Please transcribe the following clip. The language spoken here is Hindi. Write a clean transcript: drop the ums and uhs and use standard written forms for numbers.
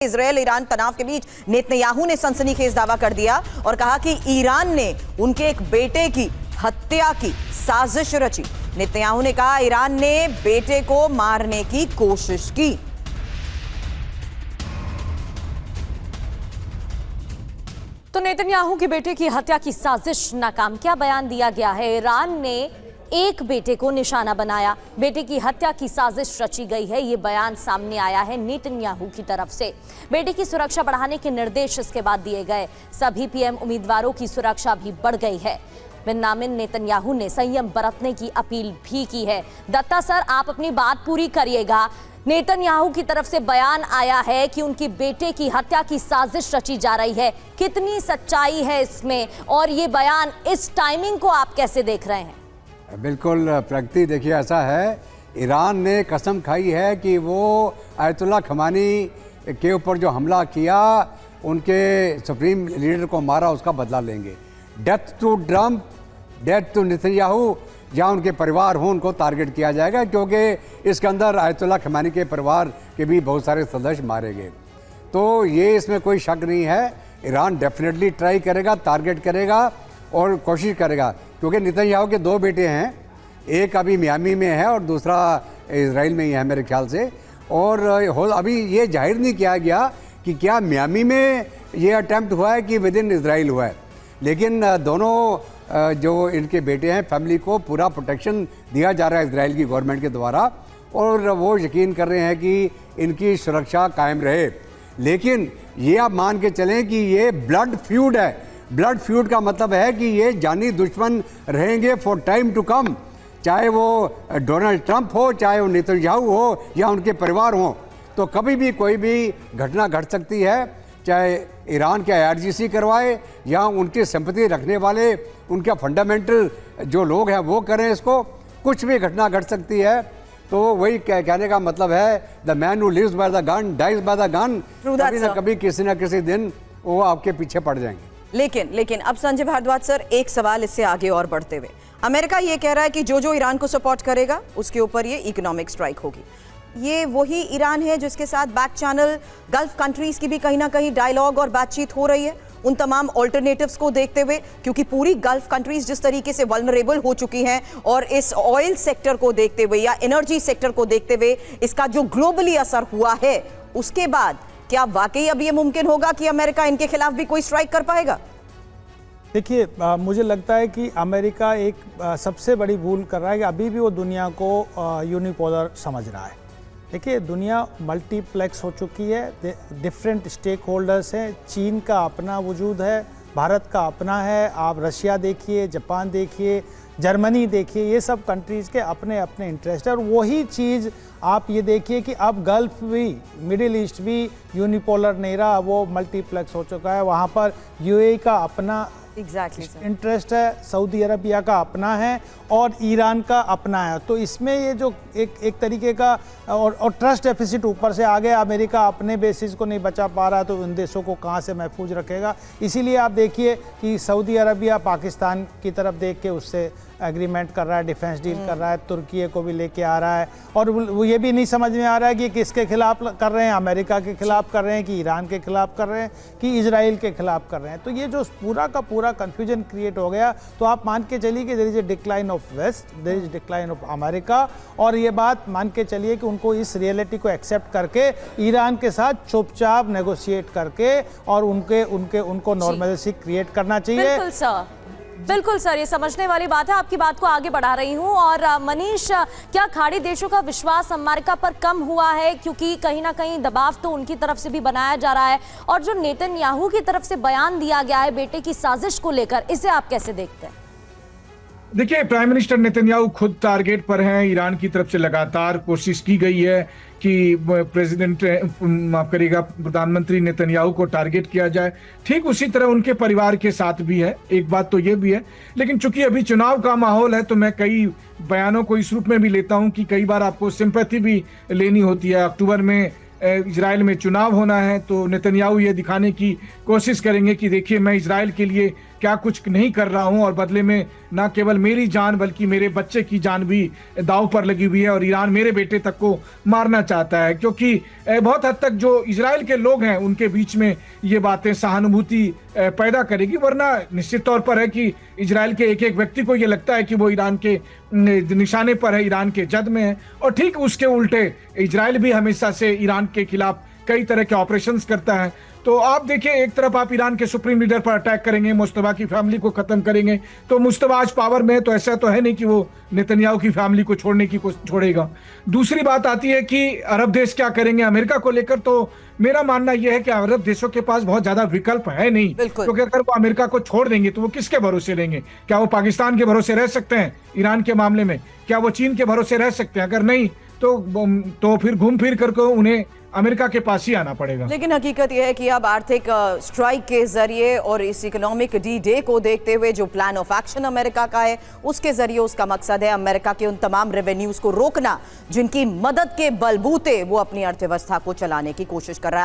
इजरायल ईरान तनाव के बीच नेतन्याहू ने सनसनीखेज दावा कर दिया और कहा कि ईरान ने उनके एक बेटे की हत्या की साजिश रची। नेतन्याहू ने कहा ईरान ने बेटे को मारने की कोशिश की। तो नेतन्याहू के बेटे की हत्या की साजिश नाकाम, क्या बयान दिया गया है। ईरान ने एक बेटे को निशाना बनाया, बेटे की हत्या की साजिश रची गई है, ये बयान सामने आया है नेतन्याहू की तरफ से। बेटे की सुरक्षा बढ़ाने के निर्देश इसके बाद दिए गए। सभी पीएम उम्मीदवारों की सुरक्षा भी बढ़ गई है। बेंजामिन नेतन्याहू ने संयम बरतने की अपील भी की है। दत्ता सर, आप अपनी बात पूरी करिएगा। नेतन्याहू की तरफ से बयान आया है कि उनके बेटे की हत्या की साजिश रची जा रही है, कितनी सच्चाई है इसमें, और ये बयान, इस टाइमिंग को आप कैसे देख रहे हैं? बिल्कुल प्रगति, देखिए ऐसा है, ईरान ने कसम खाई है कि वो आयतुल्ला खमानी के ऊपर जो हमला किया, उनके सुप्रीम लीडर को मारा, उसका बदला लेंगे। Death to Trump, death to Netanyahu, जहाँ उनके परिवार हों उनको टारगेट किया जाएगा, क्योंकि इसके अंदर आयतुल्ला खमानी के परिवार के भी बहुत सारे सदस्य मारे गए। तो ये इसमें कोई शक नहीं है, ईरान डेफिनेटली ट्राई करेगा, टारगेट करेगा और कोशिश करेगा, क्योंकि नेतन्याहू के दो बेटे हैं, एक अभी मियामी में है और दूसरा इजराइल में ही है मेरे ख्याल से। और अभी ये जाहिर नहीं किया गया कि क्या मियामी में ये अटैम्प्ट हुआ है कि विद इन इजराइल हुआ है, लेकिन दोनों जो इनके बेटे हैं, फैमिली को पूरा प्रोटेक्शन दिया जा रहा है इजराइल की गवर्नमेंट के द्वारा, और वो यकीन कर रहे हैं कि इनकी सुरक्षा कायम रहे। लेकिन ये आप मान के चलें कि ये ब्लड फ्यूड है। ब्लड फ्यूड का मतलब है कि ये जानी दुश्मन रहेंगे फॉर टाइम टू कम, चाहे वो डोनाल्ड ट्रंप हो, चाहे वो नेतन्याहू हो या उनके परिवार हो। तो कभी भी कोई भी घटना घट सकती है, चाहे ईरान के IRGC करवाए या उनकी सिंपैथी रखने वाले, उनका फंडामेंटल जो लोग हैं वो करें इसको, कुछ भी घटना घट सकती है। तो वही कहने का मतलब है, the man who lives by the gun dies by the gun. कभी ना कभी किसी ना किसी दिन वो आपके पीछे पड़ जाएंगे। लेकिन अब संजय भारद्वाज सर, एक सवाल इससे आगे और बढ़ते हुए, अमेरिका ये कह रहा है कि जो ईरान को सपोर्ट करेगा उसके ऊपर ये इकोनॉमिक स्ट्राइक होगी। ये वही ईरान है जिसके साथ बैक चैनल गल्फ कंट्रीज की भी कहीं ना कहीं डायलॉग और बातचीत हो रही है, उन तमाम ऑल्टरनेटिव्स को देखते हुए, क्योंकि पूरी गल्फ कंट्रीज जिस तरीके से वल्नरेबल हो चुकी हैं, और इस ऑयल सेक्टर को देखते हुए या एनर्जी सेक्टर को देखते हुए इसका जो ग्लोबली असर हुआ है, उसके बाद क्या वाकई अब ये मुमकिन होगा कि अमेरिका इनके खिलाफ भी कोई स्ट्राइक कर पाएगा? देखिए, मुझे लगता है कि अमेरिका एक सबसे बड़ी भूल कर रहा है कि अभी भी वो दुनिया को यूनिपोलर समझ रहा है। देखिए, दुनिया मल्टीप्लेक्स हो चुकी है, डिफरेंट स्टेक होल्डर्स हैं, चीन का अपना वजूद है, भारत का अपना है, आप रशिया देखिए, जापान देखिए, जर्मनी देखिए, ये सब कंट्रीज़ के अपने अपने इंटरेस्ट है। और वही चीज़ आप ये देखिए कि अब गल्फ भी, मिडिल ईस्ट भी यूनिपोलर नहीं रहा, वो मल्टीप्लेक्स हो चुका है। वहाँ पर UAE का अपना इंटरेस्ट है, सऊदी अरबिया का अपना है और ईरान का अपना है। तो इसमें ये जो एक तरीके का और ट्रस्ट डेफिसिट ऊपर से आ गया, अमेरिका अपने बेसिस को नहीं बचा पा रहा, तो उन देशों को कहाँ से महफूज रखेगा। इसीलिए आप देखिए कि सऊदी अरबिया पाकिस्तान की तरफ देख के उससे एग्रीमेंट कर रहा है, डिफेंस डील कर रहा है, तुर्की को भी लेके आ रहा है, और वो ये भी नहीं समझ में आ रहा है कि किसके खिलाफ कर रहे हैं, अमेरिका के खिलाफ कर रहे हैं कि ईरान के खिलाफ कर रहे हैं कि इजराइल के खिलाफ कर रहे हैं। तो ये जो पूरा का पूरा कन्फ्यूजन क्रिएट हो गया, तो आप मान के चलिए कि there is a decline of West, there is decline of America, और ये बात मान के चलिए कि उनको इस रियलिटी को एक्सेप्ट करके ईरान के साथ चुपचाप नेगोशिएट करके और उनको नॉर्मलिटी क्रिएट करना चाहिए। बिल्कुल सर, ये समझने वाली बात है। आपकी बात को आगे बढ़ा रही हूँ। और मनीष, क्या खाड़ी देशों का विश्वास अमेरिका पर कम हुआ है, क्योंकि कहीं ना कहीं दबाव तो उनकी तरफ से भी बनाया जा रहा है, और जो नेतन्याहू की तरफ से बयान दिया गया है बेटे की साजिश को लेकर, इसे आप कैसे देखते हैं? देखिए, प्राइम मिनिस्टर नेतन्याहू खुद टारगेट पर हैं। ईरान की तरफ से लगातार कोशिश की गई है कि माफ करिएगा, प्रधानमंत्री नेतन्याहू को टारगेट किया जाए। ठीक उसी तरह उनके परिवार के साथ भी है, एक बात तो ये भी है। लेकिन चूंकि अभी चुनाव का माहौल है, तो मैं कई बयानों को इस रूप में भी लेता हूं कि कई बार आपको सिंपैथी भी लेनी होती है। अक्टूबर में इजराइल में चुनाव होना है, तो नेतन्याहू ये दिखाने की कोशिश करेंगे कि देखिए, मैं इजराइल के लिए क्या कुछ नहीं कर रहा हूं और बदले में ना केवल मेरी जान बल्कि मेरे बच्चे की जान भी दांव पर लगी हुई है और ईरान मेरे बेटे तक को मारना चाहता है, क्योंकि बहुत हद तक जो इजराइल के लोग हैं उनके बीच में ये बातें सहानुभूति पैदा करेगी। वरना निश्चित तौर पर है कि इजराइल के एक एक व्यक्ति को ये लगता है कि वो ईरान के निशाने पर है, ईरान के जद में है। और ठीक उसके उल्टे इजराइल भी हमेशा से ईरान के खिलाफ कई तरह के ऑपरेशंस करता है। तो आप देखिए, एक तरफ आप ईरान के सुप्रीम लीडर पर अटैक करेंगे, मुश्तबा की फैमिली को खत्म करेंगे, तो मुश्तबा आज पावर में है, तो ऐसा तो है नहीं कि वो नेतन्याहू की फैमिली को छोड़ेगा। दूसरी बात आती है कि अरब देश क्या करेंगे अमेरिका को लेकर। तो मेरा मानना यह है कि अरब देशों के पास बहुत ज्यादा विकल्प है नहीं, क्योंकि अगर वो अमेरिका को छोड़ देंगे तो वो किसके भरोसे रहेंगे? क्या वो पाकिस्तान के भरोसे रह सकते हैं ईरान के मामले में? क्या वो चीन के भरोसे रह सकते हैं? अगर नहीं तो फिर घूम फिर करके उन्हें अमेरिका के पास ही आना पड़ेगा। लेकिन हकीकत यह है कि अब आर्थिक स्ट्राइक के जरिए और इस इकोनॉमिक डी डे को देखते हुए जो प्लान ऑफ एक्शन अमेरिका का है, उसके जरिए उसका मकसद है अमेरिका के उन तमाम रेवेन्यूज को रोकना जिनकी मदद के बलबूते वो अपनी अर्थव्यवस्था को चलाने की कोशिश कर रहा है।